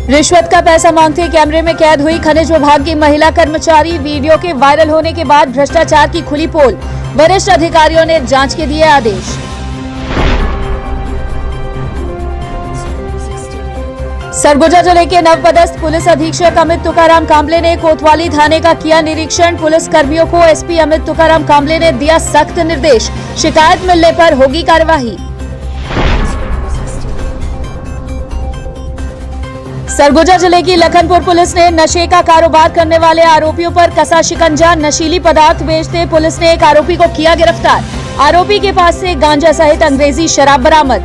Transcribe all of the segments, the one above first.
रिश्वत का पैसा मांगते कैमरे में कैद हुई खनिज विभाग की महिला कर्मचारी। वीडियो के वायरल होने के बाद भ्रष्टाचार की खुली पोल। वरिष्ठ अधिकारियों ने जांच के दिए आदेश। सरगुजा जिले के नवपदस्थ पुलिस अधीक्षक अमित तुकाराम कांबले ने कोतवाली थाने का किया निरीक्षण। पुलिस कर्मियों को एसपी अमित तुकाराम कांबले ने दिया सख्त निर्देश। शिकायत मिलने पर होगी कार्यवाही। सरगुजा जिले की लखनपुर पुलिस ने नशे का कारोबार करने वाले आरोपियों पर कसा शिकंजा। नशीली पदार्थ बेचते पुलिस ने एक आरोपी को किया गिरफ्तार। आरोपी के पास से गांजा सहित अंग्रेजी शराब बरामद।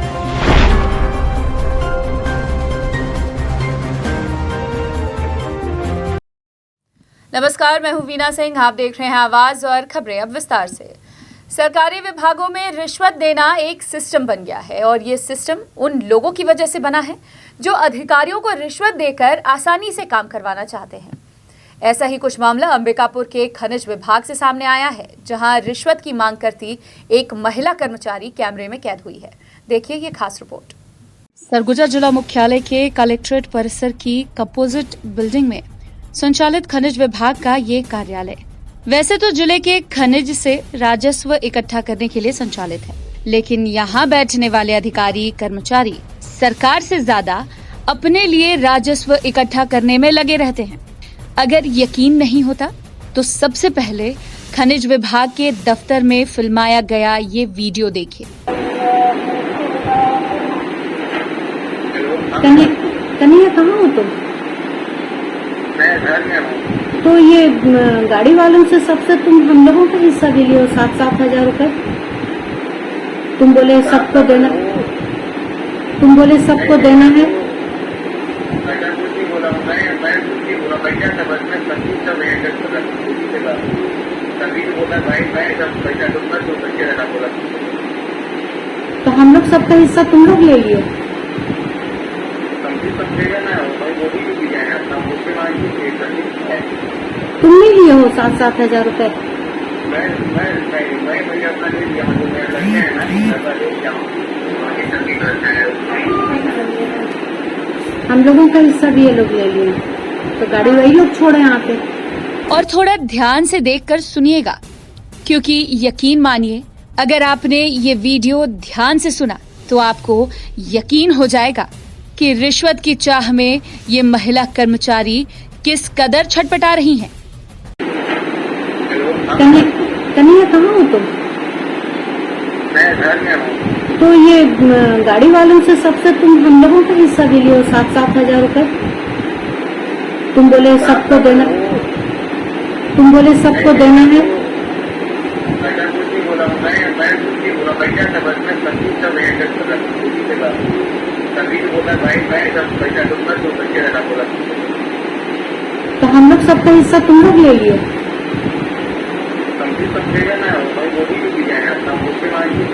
नमस्कार, मैं हूं वीना सिंह। आप देख रहे हैं आवाज और खबरें अब विस्तार से। सरकारी विभागों में रिश्वत देना एक सिस्टम बन गया है और ये सिस्टम उन लोगों की वजह से बना है जो अधिकारियों को रिश्वत देकर आसानी से काम करवाना चाहते हैं। ऐसा ही कुछ मामला अंबिकापुर के खनिज विभाग से सामने आया है, जहां रिश्वत की मांग करती एक महिला कर्मचारी कैमरे में कैद हुई है। देखिए ये खास रिपोर्ट। सरगुजा जिला मुख्यालय के कलेक्ट्रेट परिसर की अपोजिट बिल्डिंग में संचालित खनिज विभाग का ये कार्यालय वैसे तो जिले के खनिज से राजस्व इकट्ठा करने के लिए संचालित है, लेकिन यहाँ बैठने वाले अधिकारी कर्मचारी सरकार से ज्यादा अपने लिए राजस्व इकट्ठा करने में लगे रहते हैं। अगर यकीन नहीं होता तो सबसे पहले खनिज विभाग के दफ्तर में फिल्माया गया ये वीडियो देखिए। कन्हैया कहाँ हो तुम? मैं घर में हूँ। तो ये गाड़ी वालों से सबसे तुम हम लोगों का हिस्सा भी लियो 7,000 रुपए। तुम बोले सबको देना, तुम बोले सबको देना है। ऐसा कुछ नहीं बोला, मैं कुछ नहीं बोला। पैसा था बस, मैं संगीत सब तभी बोला भाई मैं सब पैसा दूंगा तो बच्चे रहना बोला। तो हम लोग सबका हिस्सा तुम लोग ले लियो। संगीत सब देगा ना भाई, वो भी जाए अपना मुझसे मांगी तुम नहीं लिए हो 7,000 रुपए। मैं भाई अपना ले लिया, जो मेरा लड़के है ना ले जाऊँ आगे संगीत करता है। हम लोगों का हिस्सा भी ये लोग ले लिए, तो गाड़ी वही लोग छोड़े यहाँ पे। और थोड़ा ध्यान से देखकर सुनिएगा, क्योंकि यकीन मानिए अगर आपने ये वीडियो ध्यान से सुना तो आपको यकीन हो जाएगा कि रिश्वत की चाह में ये महिला कर्मचारी किस कदर छटपटा रही हैं। कन्हैया कहाँ हो तुम? मैं घर में हूँ। तो ये गाड़ी वालों से सबसे तुम हम लोगों का हिस्सा भी लियो 7,000 रुपए। तुम बोले सबको देना, तुम बोले सबको देना है। ऐसा कुछ नहीं बोला, मैं कुछ नहीं बोला। पैसा था बस, मैं संगीत सब तभी बोला भाई मैं सब पैसा दूंगा तो बच्चे रहना बोला। तो हम लोग सबका हिस्सा तुम लोग ले लियो। संगीत सब देगा ना भाई, वो भी जाए अपना मुझसे मांगी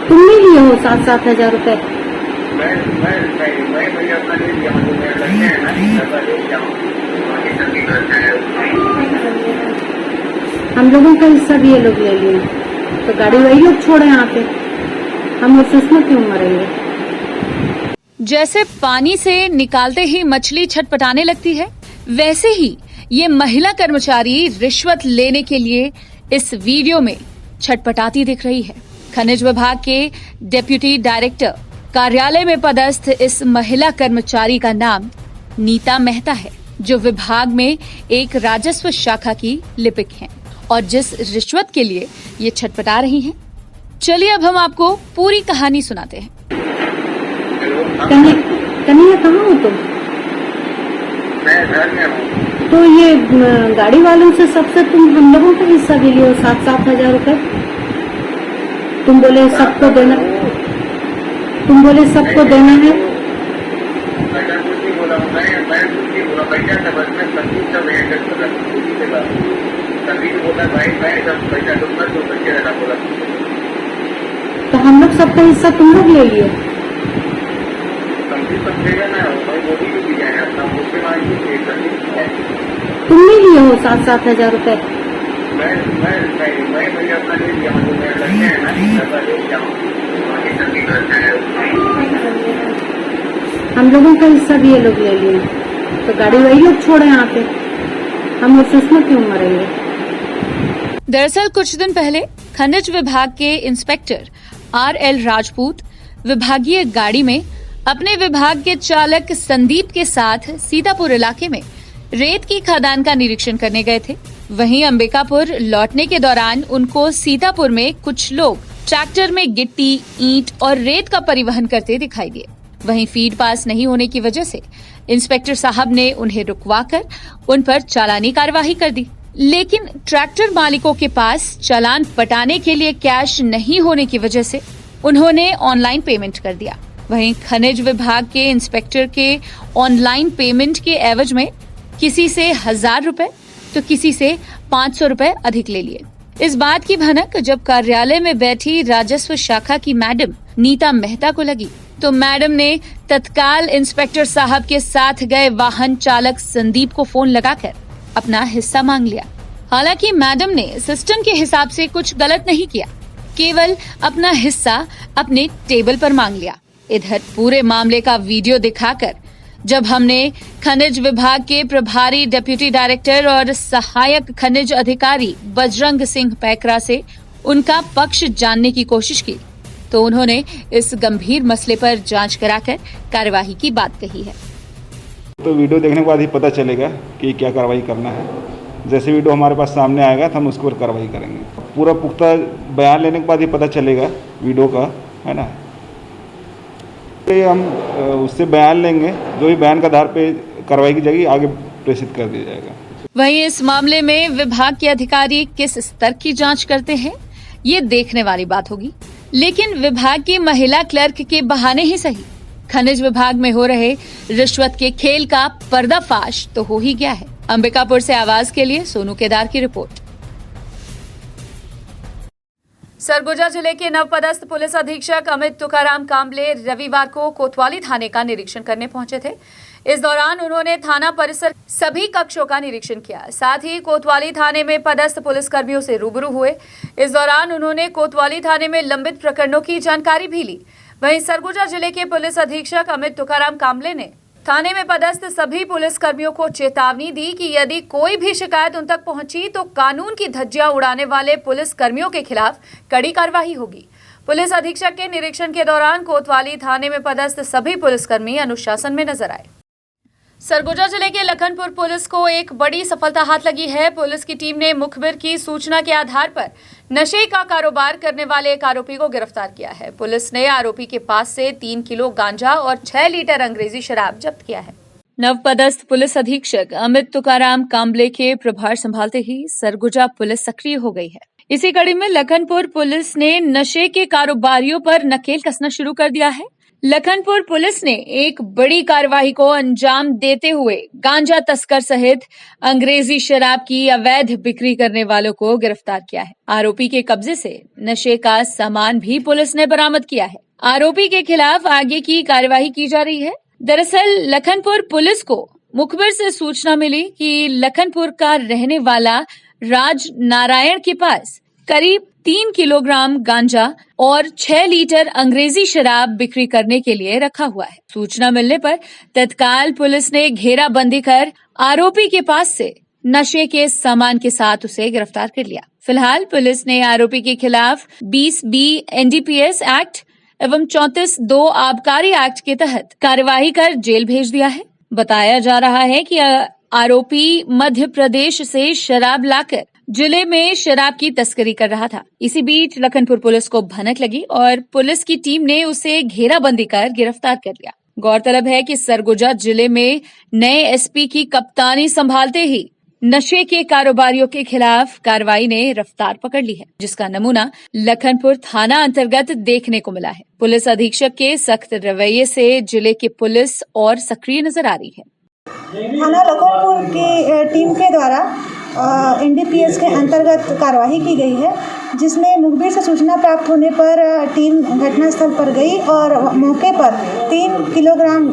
तुम नहीं लिए हो 7,000 रुपए। मैं भाई अपना ले लिया, जो मेरा लड़के है ना ले जाऊँ आगे संगीत करता है। हम लोगों का हिस्सा भी ये लोग ले लिए, तो गाड़ी वही लोग छोड़े यहाँ पे। हम उसमें क्यों मरेंगे? जैसे पानी से निकालते ही मछली छटपटाने लगती है, वैसे ही ये महिला कर्मचारी रिश्वत लेने के लिए इस वीडियो में छटपटाती दिख रही है। खनिज विभाग के डिप्टी डायरेक्टर कार्यालय में पदस्थ इस महिला कर्मचारी का नाम नीता मेहता है, जो विभाग में एक राजस्व शाखा की लिपिक हैं और जिस रिश्वत के लिए ये छटपटा रही हैं। चलिए अब हम आपको पूरी कहानी सुनाते हैं। कन्हैया कहाँ हो तुम? मैं घर में हूँ। तो ये गाड़ी वालों से सबसे तुम हम लोगों का हिस्सा भी लियो 7,000 रुपए। तुम बोले सबको देना, तुम बोले सबको देना है। ऐसा कुछ नहीं बोला, मैं कुछ नहीं बोला। पैसा था बस, मैं संगीत सब तभी बोला भाई मैं सब पैसा दूंगा तो बच्चे रहना बोला। तो हम लोग सबका हिस्सा तुम लोग ले लियो। संगीत सब देगा ना भाई, वो भी जाए अपना मुझसे मांगी तुम नहीं लिए हो 7,000 रुपए। मैं भाई अपना ले लिया, जो मेरा लड़के है ना ले जाऊँ आगे संगीत करता है। हम लोगों का हिस्सा भी ये लोग ले लिए, तो गाड़ी वही लोग छोड़े यहाँ पे, हम उस उसमें क्यों मरेंगे। दरअसल कुछ दिन पहले खनिज विभाग के इंस्पेक्टर RL राजपूत विभागीय गाड़ी में अपने विभाग के चालक संदीप के साथ सीतापुर इलाके में रेत की खदान का निरीक्षण करने गए थे। वहीं अंबिकापुर लौटने के दौरान उनको सीतापुर में कुछ लोग ट्रैक्टर में गिट्टी, ईंट और रेत का परिवहन करते दिखाई दिए। वहीं फीड पास नहीं होने की वजह से इंस्पेक्टर साहब ने उन्हें रुकवाकर उन पर चालानी कार्यवाही कर दी, लेकिन ट्रैक्टर मालिकों के पास चालान पटाने के लिए कैश नहीं होने की वजह से उन्होंने ऑनलाइन पेमेंट कर दिया। वहीं खनिज विभाग के इंस्पेक्टर के ऑनलाइन पेमेंट के एवज में किसी से 1000 रुपए तो किसी से 500 रुपए अधिक ले लिए। इस बात की भनक जब कार्यालय में बैठी राजस्व शाखा की मैडम नीता मेहता को लगी तो मैडम ने तत्काल इंस्पेक्टर साहब के साथ गए वाहन चालक संदीप को फोन लगाकर अपना हिस्सा मांग लिया। हालांकि मैडम ने सिस्टम के हिसाब से कुछ गलत नहीं किया, केवल अपना हिस्सा अपने टेबल पर मांग लिया। इधर पूरे मामले का वीडियो दिखाकर जब हमने खनिज विभाग के प्रभारी डिप्टी डायरेक्टर और सहायक खनिज अधिकारी बजरंग सिंह पैकरा से उनका पक्ष जानने की कोशिश की तो उन्होंने इस गंभीर मसले पर जांच कराकर कार्यवाही की बात कही है। तो वीडियो देखने के बाद ही पता चलेगा कि क्या कार्रवाई करना है। जैसे वीडियो हमारे पास सामने आएगा तो हम उसके ऊपर कार्रवाई करेंगे। पूरा पुख्ता बयान लेने के बाद ही पता चलेगा वीडियो का, है ना। हम उससे बयान लेंगे, जो भी बयान के आधार पे कार्रवाई की जाएगी आगे प्रेषित कर दिया जाएगा। वहीं इस मामले में विभाग के अधिकारी किस स्तर की जांच करते हैं ये देखने वाली बात होगी, लेकिन विभाग की महिला क्लर्क के बहाने ही सही खनिज विभाग में हो रहे रिश्वत के खेल का पर्दाफाश तो हो ही गया है। अंबिकापुर से आवाज के लिए सोनू केदार की रिपोर्ट। सरगुजा जिले के नवपदस्थ पुलिस अधीक्षक अमित तुकाराम कांबले रविवार को कोतवाली थाने का निरीक्षण करने पहुंचे थे। इस दौरान उन्होंने थाना परिसर सभी कक्षों का निरीक्षण किया, साथ ही कोतवाली थाने में पदस्थ पुलिसकर्मियों से रूबरू हुए। इस दौरान उन्होंने कोतवाली थाने में लंबित प्रकरणों की जानकारी भी ली। वहीं सरगुजा जिले के पुलिस अधीक्षक अमित तुकाराम कांबले ने थाने में पदस्थ सभी पुलिसकर्मियों को चेतावनी दी कि यदि कोई भी शिकायत उन तक पहुंची तो कानून की धज्जियां उड़ाने वाले पुलिसकर्मियों के खिलाफ कड़ी कार्रवाई होगी। पुलिस अधीक्षक के निरीक्षण के दौरान कोतवाली थाने में पदस्थ सभी पुलिसकर्मी अनुशासन में नजर आए। सरगुजा जिले के लखनपुर पुलिस को एक बड़ी सफलता हाथ लगी है। पुलिस की टीम ने मुखबिर की सूचना के आधार पर नशे का कारोबार करने वाले एक आरोपी को गिरफ्तार किया है। पुलिस ने आरोपी के पास से 3 किलो गांजा और 6 लीटर अंग्रेजी शराब जब्त किया है। नवपदस्थ पुलिस अधीक्षक अमित तुकाराम कांबले के प्रभार संभालते ही सरगुजा पुलिस सक्रिय हो गई है। इसी कड़ी में लखनपुर पुलिस ने नशे के कारोबारियों पर नकेल कसना शुरू कर दिया है। लखनपुर पुलिस ने एक बड़ी कार्रवाई को अंजाम देते हुए गांजा तस्कर सहित अंग्रेजी शराब की अवैध बिक्री करने वालों को गिरफ्तार किया है। आरोपी के कब्जे से नशे का सामान भी पुलिस ने बरामद किया है। आरोपी के खिलाफ आगे की कार्यवाही की जा रही है। दरअसल लखनपुर पुलिस को मुखबिर से सूचना मिली कि लखनपुर का रहने वाला राज नारायण के पास करीब 3 किलोग्राम गांजा और 6 लीटर अंग्रेजी शराब बिक्री करने के लिए रखा हुआ है। सूचना मिलने पर तत्काल पुलिस ने घेराबंदी कर आरोपी के पास से नशे के सामान के साथ उसे गिरफ्तार कर लिया। फिलहाल पुलिस ने आरोपी के खिलाफ 20B NDPS एक्ट एवं 34(2) आबकारी एक्ट के तहत कार्यवाही कर जेल भेज दिया है। बताया जा रहा है कि आरोपी मध्य प्रदेश से शराब लाकर जिले में शराब की तस्करी कर रहा था। इसी बीच लखनपुर पुलिस को भनक लगी और पुलिस की टीम ने उसे घेराबंदी कर गिरफ्तार कर लिया। गौरतलब है कि सरगुजा जिले में नए एसपी की कप्तानी संभालते ही नशे के कारोबारियों के खिलाफ कार्रवाई ने रफ्तार पकड़ ली है, जिसका नमूना लखनपुर थाना अंतर्गत देखने को मिला है। पुलिस अधीक्षक के सख्त रवैये से जिले की पुलिस और सक्रिय नजर आ रही है। थाना लखनपुर की टीम के द्वारा NDPS के अंतर्गत कार्रवाई की गई है, जिसमें मुखबिर से सूचना प्राप्त होने पर टीम घटनास्थल पर गई और मौके पर 3 किलोग्राम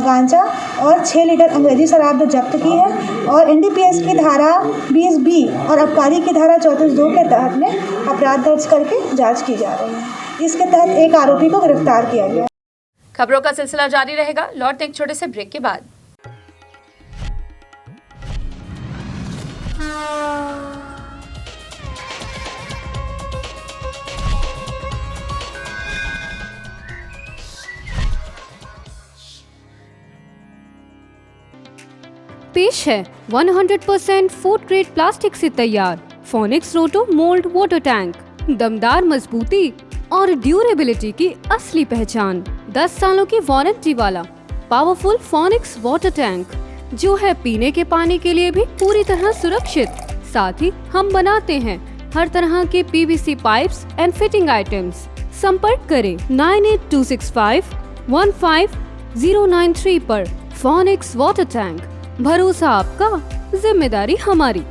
गांजा और 6 लीटर अंग्रेजी शराब जब्त की है और NDPS की धारा 20B और आबकारी की धारा 34(2) के तहत में अपराध दर्ज करके जांच की जा रही है। इसके तहत एक आरोपी को गिरफ्तार किया गया। खबरों का सिलसिला जारी रहेगा, लौटते एक छोटे से ब्रेक के बाद। पेश है 100% फूड ग्रेड प्लास्टिक से तैयार फोनिक्स रोटो मोल्ड वाटर टैंक। दमदार मजबूती और ड्यूरेबिलिटी की असली पहचान। 10 सालों की वारंटी वाला पावरफुल फोनिक्स वाटर टैंक जो है पीने के पानी के लिए भी पूरी तरह सुरक्षित। साथ ही हम बनाते हैं हर तरह के PVC pipes and fitting items. संपर्क करें 9826515093 पर। फोनिक्स वाटर टैंक, भरोसा आपका, जिम्मेदारी हमारी।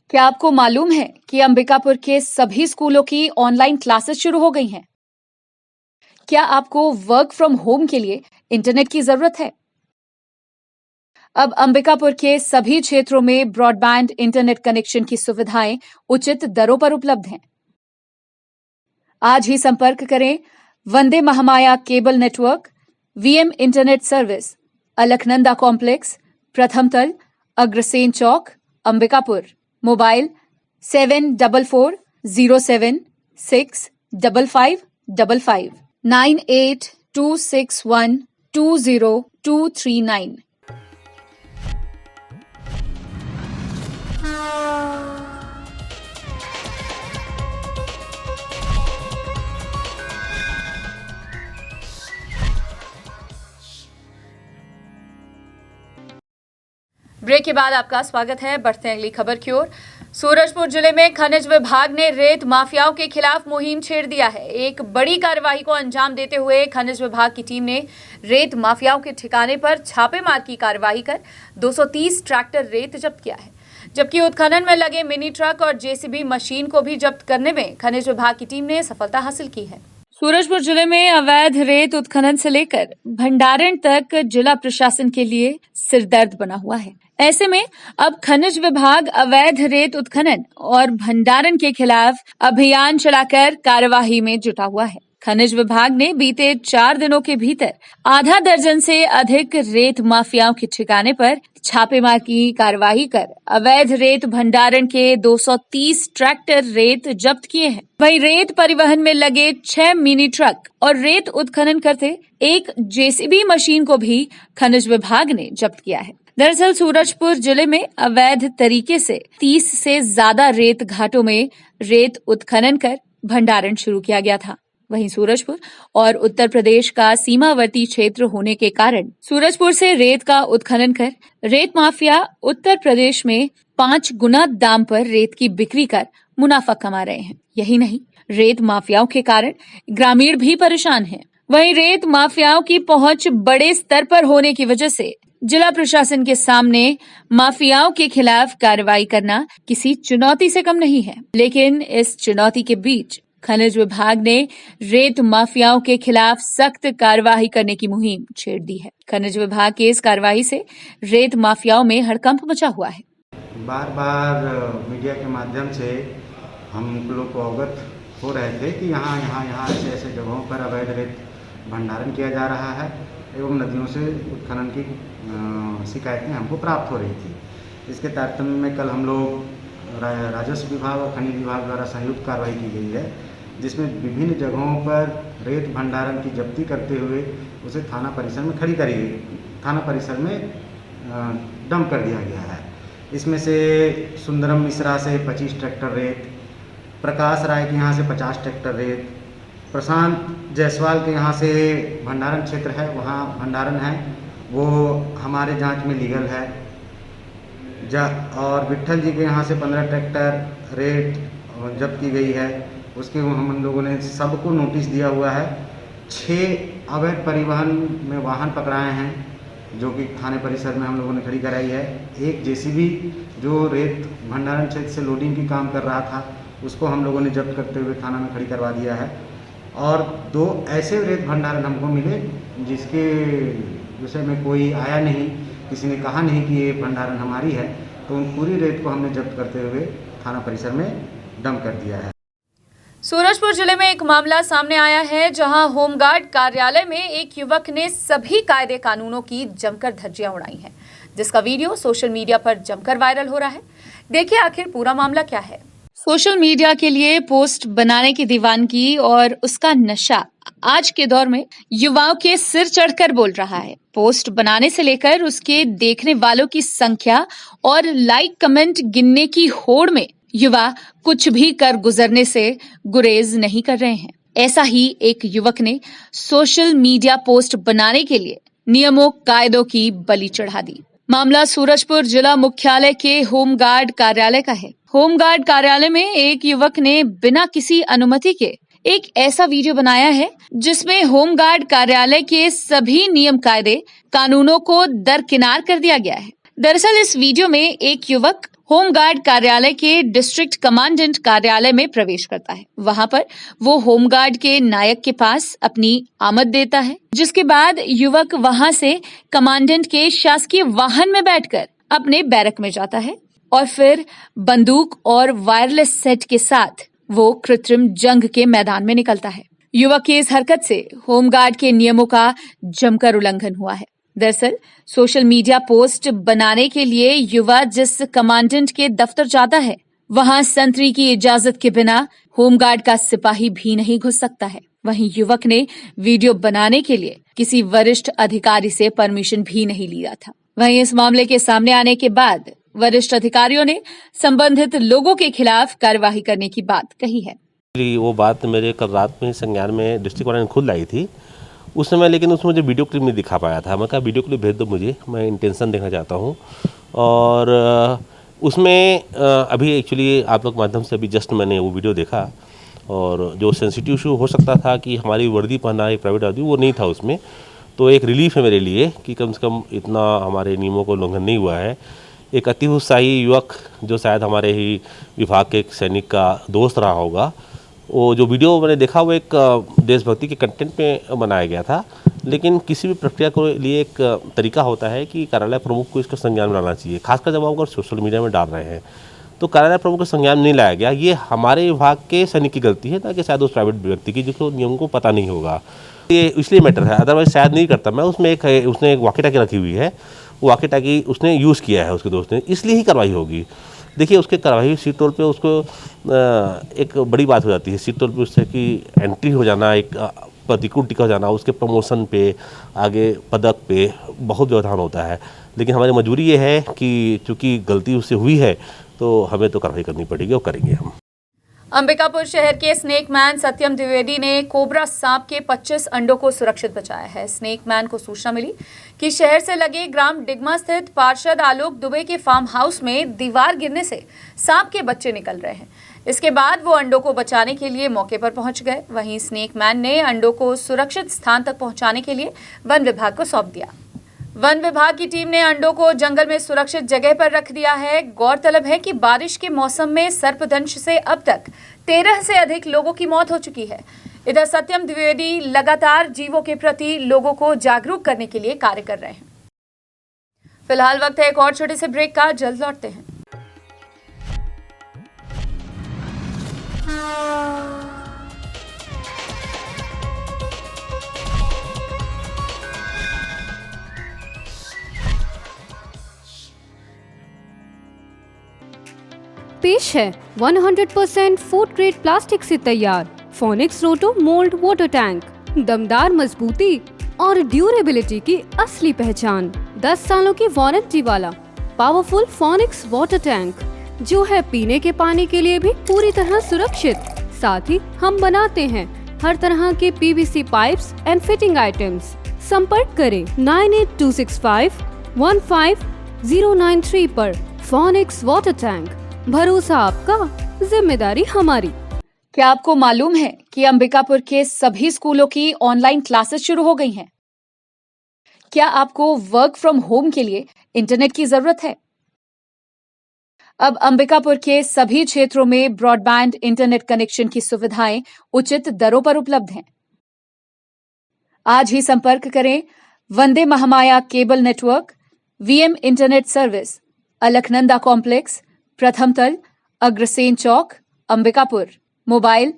क्या आपको मालूम है कि अंबिकापुर के सभी स्कूलों की ऑनलाइन क्लासेस शुरू हो गई हैं? क्या आपको वर्क फ्रॉम होम के लिए इंटरनेट की जरूरत है? अब अंबिकापुर के सभी क्षेत्रों में ब्रॉडबैंड इंटरनेट कनेक्शन की सुविधाएं उचित दरों पर उपलब्ध हैं। आज ही संपर्क करें वंदे Mahamaya cable network, VM internet service, Alaknanda complex, प्रथम तल, अग्रसेन चौक, अंबिकापुर। मोबाइल 7440765555 9826120239। ब्रेक के बाद आपका स्वागत है। बढ़ते हैं अगली खबर की ओर। सूरजपुर जिले में खनिज विभाग ने रेत माफियाओं के खिलाफ मुहिम छेड़ दिया है। एक बड़ी कार्रवाई को अंजाम देते हुए खनिज विभाग की टीम ने रेत माफियाओं के ठिकाने पर छापेमार की कार्रवाई कर 230 ट्रैक्टर रेत जब्त किया है, जबकि उत्खनन में लगे मिनी ट्रक और जेसीबी मशीन को भी जब्त करने में खनिज विभाग की टीम ने सफलता हासिल की है। सूरजपुर जिले में अवैध रेत उत्खनन से लेकर भंडारण तक जिला प्रशासन के लिए सिरदर्द बना हुआ है। ऐसे में अब खनिज विभाग अवैध रेत उत्खनन और भंडारण के खिलाफ अभियान चलाकर कार्यवाही में जुटा हुआ है। खनिज विभाग ने बीते 4 दिनों के भीतर आधा दर्जन से अधिक रेत माफियाओं के ठिकाने पर छापेमार की कार्यवाही कर अवैध रेत भंडारण के 230 ट्रैक्टर रेत जब्त किए हैं। वहीं रेत परिवहन में लगे 6 मिनी ट्रक और रेत उत्खनन करते एक जेसीबी मशीन को भी खनिज विभाग ने जब्त किया है। दरअसल सूरजपुर जिले में अवैध तरीके से 30 से ज्यादा रेत घाटों में रेत उत्खनन कर भंडारण शुरू किया गया था। वहीं सूरजपुर और उत्तर प्रदेश का सीमावर्ती क्षेत्र होने के कारण सूरजपुर से रेत का उत्खनन कर रेत माफिया उत्तर प्रदेश में 5 गुना दाम पर रेत की बिक्री कर मुनाफा कमा रहे हैं। यही नहीं, रेत माफियाओं के कारण ग्रामीण भी परेशान हैं। वहीं रेत माफियाओं की पहुंच बड़े स्तर पर होने की वजह से जिला प्रशासन के सामने माफियाओं के खिलाफ कार्रवाई करना किसी चुनौती से कम नहीं है। लेकिन इस चुनौती के बीच खनिज विभाग ने रेत माफियाओं के खिलाफ सख्त कार्रवाई करने की मुहिम छेड़ दी है। खनिज विभाग की इस कार्रवाई से रेत माफियाओं में हड़कंप मचा हुआ है। बार बार मीडिया के माध्यम से हम लोग को अवगत हो रहे थे कि यहाँ ऐसे ऐसे जगहों पर अवैध रेत भंडारण किया जा रहा है एवं नदियों से उत्खनन की शिकायतें हमको प्राप्त हो रही थी। इसके तारतम्य में कल हम लोग राजस्व विभाग और खनिज विभाग द्वारा संयुक्त कार्रवाई की गई है, जिसमें विभिन्न जगहों पर रेत भंडारण की जब्ती करते हुए उसे थाना परिसर में थाना परिसर में डंप कर दिया गया है। इसमें से सुंदरम मिश्रा से 25 ट्रैक्टर रेत, प्रकाश राय के यहाँ से 50 ट्रैक्टर रेत, प्रशांत जायसवाल के यहाँ से भंडारण क्षेत्र है, वहाँ भंडारण है, वो हमारे जांच में लीगल है। और विट्ठल जी के यहाँ से 15 ट्रैक्टर रेत जब्त की गई है। उसके हम लोगों ने सबको नोटिस दिया हुआ है। 6 अवैध परिवहन में वाहन पकड़ाए हैं जो कि थाने परिसर में हम लोगों ने खड़ी कराई है। एक जेसीबी जो रेत भंडारण क्षेत्र से लोडिंग की काम कर रहा था उसको हम लोगों ने जब्त करते हुए थाना में खड़ी करवा दिया है। और 2 ऐसे रेत भंडारण हमको मिले जिसके विषय में कोई आया नहीं, किसी ने कहा नहीं कि ये भंडारण हमारी है, तो उन पूरी रेत को हमने जब्त करते हुए थाना परिसर में डंप कर दिया है। सूरजपुर जिले में एक मामला सामने आया है जहां होमगार्ड कार्यालय में एक युवक ने सभी कायदे कानूनों की जमकर धज्जियां उड़ाई हैं, जिसका वीडियो सोशल मीडिया पर जमकर वायरल हो रहा है। देखिए आखिर पूरा मामला क्या है। सोशल मीडिया के लिए पोस्ट बनाने की दीवानगी और उसका नशा आज के दौर में युवाओं के सिर चढ़कर बोल रहा है। पोस्ट बनाने से लेकर उसके देखने वालों की संख्या और लाइक कमेंट गिनने की होड़ में युवा कुछ भी कर गुजरने से गुरेज नहीं कर रहे हैं। ऐसा ही एक युवक ने सोशल मीडिया पोस्ट बनाने के लिए नियमों कायदों की बलि चढ़ा दी। मामला सूरजपुर जिला मुख्यालय के होमगार्ड कार्यालय का है। होमगार्ड कार्यालय में एक युवक ने बिना किसी अनुमति के एक ऐसा वीडियो बनाया है जिसमें होमगार्ड कार्यालय के सभी नियम कायदे कानूनों को दरकिनार कर दिया गया है। दरअसल इस वीडियो में एक युवक होमगार्ड कार्यालय के डिस्ट्रिक्ट कमांडेंट कार्यालय में प्रवेश करता है। वहां पर वो होमगार्ड के नायक के पास अपनी आमद देता है, जिसके बाद युवक वहां से कमांडेंट के शासकीय वाहन में बैठकर अपने बैरक में जाता है और फिर बंदूक और वायरलेस सेट के साथ वो कृत्रिम जंग के मैदान में निकलता है। युवक की इस हरकत से होमगार्ड के नियमों का जमकर उल्लंघन हुआ है। दरअसल सोशल मीडिया पोस्ट बनाने के लिए युवा जिस कमांडेंट के दफ्तर जाता है, वहां संतरी की इजाजत के बिना होमगार्ड का सिपाही भी नहीं घुस सकता है। वहीं युवक ने वीडियो बनाने के लिए किसी वरिष्ठ अधिकारी से परमिशन भी नहीं लिया था। वहीं इस मामले के सामने आने के बाद वरिष्ठ अधिकारियों ने संबंधित लोगों के खिलाफ कार्यवाही करने की बात कही है। वो बात मेरे कल रात में संज्ञान में डिस्ट्रिक्ट वाले ने खुद लाई थी उस समय, लेकिन उसमें मुझे वीडियो क्लिप नहीं दिखा पाया था। मैं कहा वीडियो क्लिप भेज दो मुझे, मैं इंटेंशन देखना चाहता हूँ। और उसमें अभी एक्चुअली आप लोग माध्यम से अभी जस्ट मैंने वो वीडियो देखा और जो सेंसिटिव इशू हो सकता था कि हमारी वर्दी पहनना एक प्राइवेट आदमी, वो नहीं था उसमें। तो एक रिलीफ है मेरे लिए कि कम से कम इतना हमारे नियमों को उल्लंघन नहीं हुआ है। एक अति उत्साही युवक जो शायद हमारे ही विभाग के एक सैनिक का दोस्त रहा होगा, वो जो वीडियो मैंने देखा वो एक देशभक्ति के कंटेंट में बनाया गया था। लेकिन किसी भी प्रक्रिया को लिए एक तरीका होता है कि कार्यालय प्रमुख को इसका संज्ञान में लाना चाहिए, खासकर जब आप अगर सोशल मीडिया में डाल रहे हैं। तो कार्यालय प्रमुख को संज्ञान नहीं लाया गया, ये हमारे विभाग के सैनिक की गलती है, ना कि शायद उस प्राइवेट व्यक्ति की जिसको नियम को पता नहीं होगा। ये इसलिए मैटर है, अदरवाइज शायद नहीं करता मैं। उसमें उसने एक वॉकी टॉकी रखी हुई है, वो वॉकी टॉकी उसने यूज़ किया है उसके दोस्त ने, इसलिए ही कार्रवाई होगी। देखिए उसके कार्रवाई सीट तौर पे उसको एक बड़ी बात हो जाती है सीट तौर पे उससे कि एंट्री हो जाना, एक प्रतिकूल टिका हो जाना, उसके प्रमोशन पे, आगे पदक पे बहुत व्यवधान होता है। लेकिन हमारी मजबूरी ये है कि चूँकि गलती उससे हुई है तो हमें तो कार्रवाई करनी पड़ेगी और करेंगे हम। अंबिकापुर शहर के स्नेक मैन सत्यम द्विवेदी ने कोबरा सांप के 25 अंडों को सुरक्षित बचाया है। स्नेक मैन को सूचना मिली कि शहर से लगे ग्राम डिगमा स्थित पार्षद आलोक दुबे के फार्म हाउस में दीवार गिरने से सांप के बच्चे निकल रहे हैं। इसके बाद वो अंडों को बचाने के लिए मौके पर पहुंच गए। वहीं स्नेक मैन ने अंडों को सुरक्षित स्थान तक पहुंचाने के लिए वन विभाग को सौंप दिया। वन विभाग की टीम ने अंडों को जंगल में सुरक्षित जगह पर रख दिया है। गौरतलब है कि बारिश के मौसम में सर्पदंश से अब तक 13 से अधिक लोगों की मौत हो चुकी है। इधर सत्यम द्विवेदी लगातार जीवों के प्रति लोगों को जागरूक करने के लिए कार्य कर रहे हैं। फिलहाल वक्त है एक और छोटे से ब्रेक का, जल्द लौटते हैं। पेश है 100% फूड ग्रेड प्लास्टिक से तैयार फोनिक्स रोटो मोल्ड वाटर टैंक। दमदार मजबूती और ड्यूरेबिलिटी की असली पहचान। 10 सालों की वारंटी वाला पावरफुल फोनिक्स वाटर टैंक जो है पीने के पानी के लिए भी पूरी तरह सुरक्षित। साथ ही हम बनाते हैं हर तरह के PVC pipes and fitting items. संपर्क करें 9826515093 पर। फोनिक्स वाटर टैंक, भरोसा आपका, जिम्मेदारी हमारी। क्या आपको मालूम है कि अंबिकापुर के सभी स्कूलों की ऑनलाइन क्लासेस शुरू हो गई हैं? क्या आपको वर्क फ्रॉम होम के लिए इंटरनेट की जरूरत है? अब अंबिकापुर के सभी क्षेत्रों में ब्रॉडबैंड इंटरनेट कनेक्शन की सुविधाएं उचित दरों पर उपलब्ध हैं। आज ही संपर्क करें वंदे Mahamaya cable network, VM internet service, Alaknanda complex, प्रथम तल, अग्रसेन चौक, अंबिकापुर। मोबाइल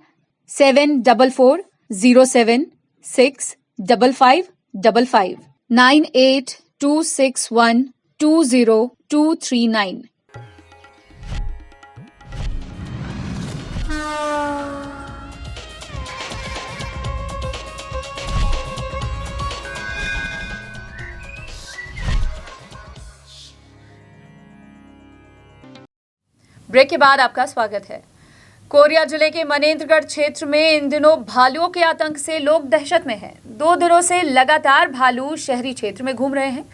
7440765555 9826120239। ब्रेक के बाद आपका स्वागत है। कोरिया जिले के मनेंद्रगढ़ क्षेत्र में इन दिनों भालुओं के आतंक से लोग दहशत में हैं। 2 दिनों से लगातार भालू शहरी क्षेत्र में घूम रहे हैं।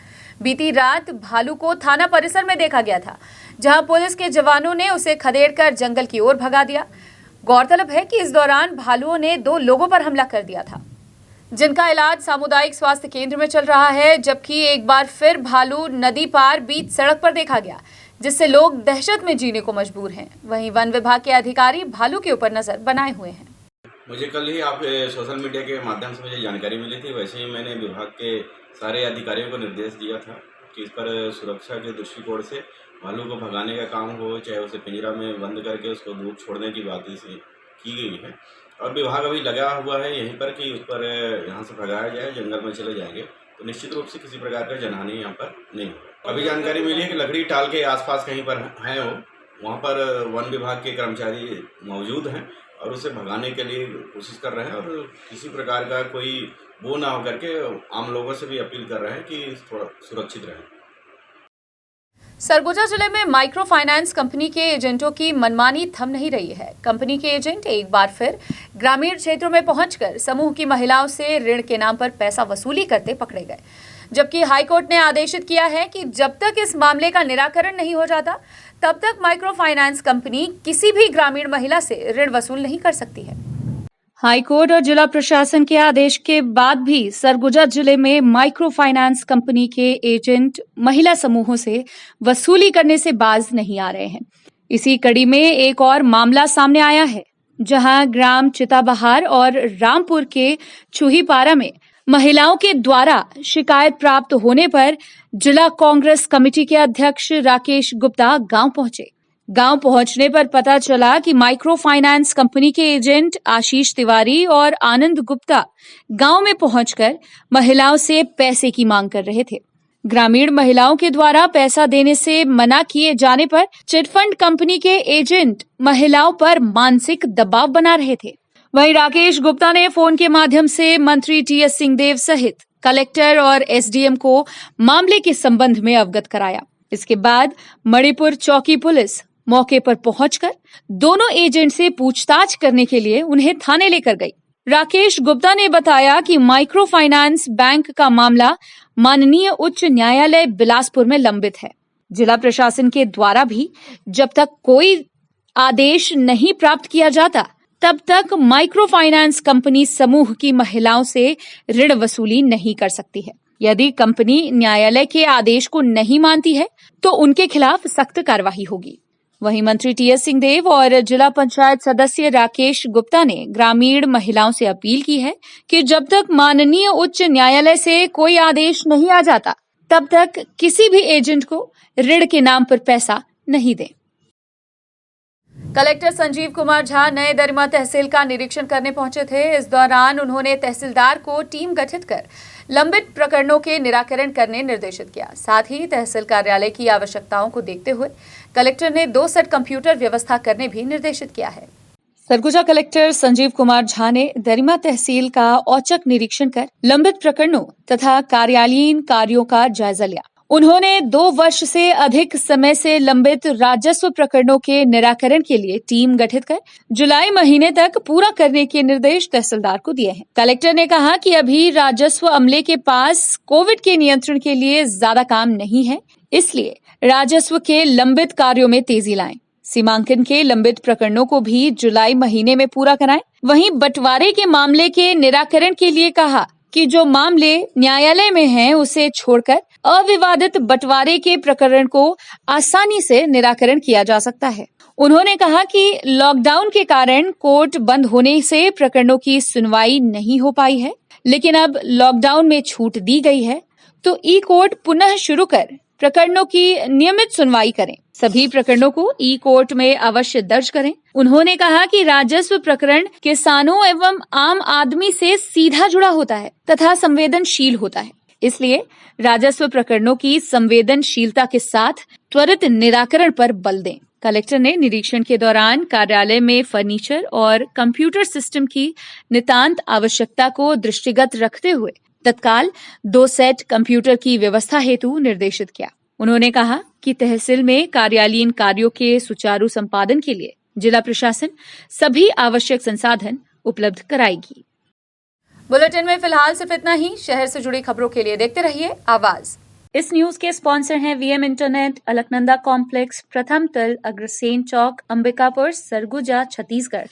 बीती रात भालू को थाना परिसर में देखा गया था, जहां पुलिस के जवानों ने उसे खदेड़कर जंगल की ओर भगा दिया। गौरतलब है कि इस दौरान भालुओं ने 2 लोगों पर हमला कर दिया था, जिनका इलाज सामुदायिक स्वास्थ्य केंद्र में चल रहा है। जबकि एक बार फिर भालू नदी पार बीच सड़क पर देखा गया, जिससे लोग दहशत में जीने को मजबूर हैं। वहीं वन विभाग के अधिकारी भालू के ऊपर नजर बनाए हुए हैं। मुझे कल ही आप सोशल मीडिया के माध्यम से मुझे जानकारी मिली थी। वैसे ही मैंने विभाग के सारे अधिकारियों को निर्देश दिया था कि इस पर सुरक्षा के दृष्टिकोण से भालू को भगाने का काम हो, चाहे उसे पिंजरा में बंद करके उसको दूर छोड़ने की बात इसे की गई है। और विभाग अभी लगा हुआ है यहीं पर कि उस पर यहाँ से भगाया जाए, जंगल में चले जाएंगे तो निश्चित रूप से किसी प्रकार का जनहानि यहाँ पर नहीं होगा। अभी जानकारी मिली है कि लकड़ी टाल के आसपास कहीं पर हैं वहाँ पर वन विभाग के कर्मचारी मौजूद हैं और उसे भगाने के लिए कोशिश कर रहे हैं और किसी प्रकार का कोई वो ना हो करके आम लोगों से भी अपील कर रहे हैं कि थोड़ा सुरक्षित रहें। सरगुजा जिले में माइक्रो फाइनेंस कंपनी के एजेंटों की मनमानी थम नहीं रही है। कंपनी के एजेंट एक बार फिर ग्रामीण क्षेत्रों में पहुंचकर समूह की महिलाओं से ऋण के नाम पर पैसा वसूली करते पकड़े गए। जबकि हाईकोर्ट ने आदेशित किया है कि जब तक इस मामले का निराकरण नहीं हो जाता, तब तक माइक्रो फाइनेंस कंपनी किसी भी ग्रामीण महिला से ऋण वसूल नहीं कर सकती है। हाईकोर्ट और जिला प्रशासन के आदेश के बाद भी सरगुजा जिले में माइक्रो फाइनेंस कंपनी के एजेंट महिला समूहों से वसूली करने से बाज नहीं आ रहे हैं। इसी कड़ी में एक और मामला सामने आया है, जहां ग्राम चिताबहार और रामपुर के चूहीपारा में महिलाओं के द्वारा शिकायत प्राप्त होने पर जिला कांग्रेस कमेटी के अध्यक्ष राकेश गुप्ता गांव पहुंचे। गांव पहुंचने पर पता चला कि माइक्रो फाइनेंस कंपनी के एजेंट आशीष तिवारी और आनंद गुप्ता गांव में पहुंचकर महिलाओं से पैसे की मांग कर रहे थे। ग्रामीण महिलाओं के द्वारा पैसा देने से मना किए जाने पर चिटफंड कंपनी के एजेंट महिलाओं पर मानसिक दबाव बना रहे थे। वहीं राकेश गुप्ता ने फोन के माध्यम से मंत्री टीएस सिंहदेव सहित कलेक्टर और एसडीएम को मामले के संबंध में अवगत कराया। इसके बाद मणिपुर चौकी पुलिस मौके पर पहुंचकर दोनों एजेंट से पूछताछ करने के लिए उन्हें थाने लेकर गई। राकेश गुप्ता ने बताया कि माइक्रो फाइनेंस बैंक का मामला माननीय उच्च न्यायालय बिलासपुर में लंबित है। जिला प्रशासन के द्वारा भी जब तक कोई आदेश नहीं प्राप्त किया जाता, तब तक माइक्रो फाइनेंस कंपनी समूह की महिलाओं से ऋण वसूली नहीं कर सकती है। यदि कंपनी न्यायालय के आदेश को नहीं मानती है तो उनके खिलाफ सख्त कार्रवाई होगी। वहीं मंत्री टीएस सिंहदेव और जिला पंचायत सदस्य राकेश गुप्ता ने ग्रामीण महिलाओं से अपील की है कि जब तक माननीय उच्च न्यायालय से कोई आदेश नहीं आ जाता, तब तक किसी भी एजेंट को ऋण के नाम पर पैसा नहीं दें। कलेक्टर संजीव कुमार झा नए दरिमा तहसील का निरीक्षण करने पहुंचे थे। इस दौरान उन्होंने तहसीलदार को टीम गठित कर लंबित प्रकरणों के निराकरण करने निर्देशित किया। साथ ही तहसील कार्यालय की आवश्यकताओं को देखते हुए कलेक्टर ने 2 सेट कंप्यूटर व्यवस्था करने भी निर्देशित किया है। सरगुजा कलेक्टर संजीव कुमार झा ने दरिमा तहसील का औचक निरीक्षण कर लंबित प्रकरणों तथा कार्यालयीन कार्यों का जायजा लिया। उन्होंने 2 वर्ष से अधिक समय से लंबित राजस्व प्रकरणों के निराकरण के लिए टीम गठित कर जुलाई महीने तक पूरा करने के निर्देश तहसीलदार को दिए हैं। कलेक्टर ने कहा कि अभी राजस्व अमले के पास कोविड के नियंत्रण के लिए ज्यादा काम नहीं है, इसलिए राजस्व के लंबित कार्यों में तेजी लाएं। सीमांकन के लंबित प्रकरणों को भी जुलाई महीने में पूरा कराएं। वहीं बंटवारे के मामले के निराकरण के लिए कहा कि जो मामले न्यायालय में हैं, उसे छोड़कर अविवादित बंटवारे के प्रकरण को आसानी से निराकरण किया जा सकता है। उन्होंने कहा कि लॉकडाउन के कारण कोर्ट बंद होने से प्रकरणों की सुनवाई नहीं हो पाई है, लेकिन अब लॉकडाउन में छूट दी गई है तो ई कोर्ट पुनः शुरू कर प्रकरणों की नियमित सुनवाई करें। सभी प्रकरणों को ई कोर्ट में अवश्य दर्ज करें। उन्होंने कहा कि राजस्व प्रकरण किसानों एवं आम आदमी से सीधा जुड़ा होता है तथा संवेदनशील होता है, इसलिए राजस्व प्रकरणों की संवेदनशीलता के साथ त्वरित निराकरण पर बल दें। कलेक्टर ने निरीक्षण के दौरान कार्यालय में फर्नीचर और कंप्यूटर सिस्टम की नितांत आवश्यकता को दृष्टिगत रखते हुए तत्काल 2 सेट कंप्यूटर की व्यवस्था हेतु निर्देशित किया। उन्होंने कहा कि तहसील में कार्यालयीन कार्यों के सुचारू संपादन के लिए जिला प्रशासन सभी आवश्यक संसाधन उपलब्ध कराएगी। बुलेटिन में फिलहाल सिर्फ इतना ही। शहर से जुड़ी खबरों के लिए देखते रहिए आवाज। इस न्यूज के स्पॉन्सर हैं वीएम इंटरनेट, अलकनंदा कॉम्प्लेक्स, प्रथम तल, अग्रसेन चौक, अंबिकापुर, सरगुजा, छत्तीसगढ़।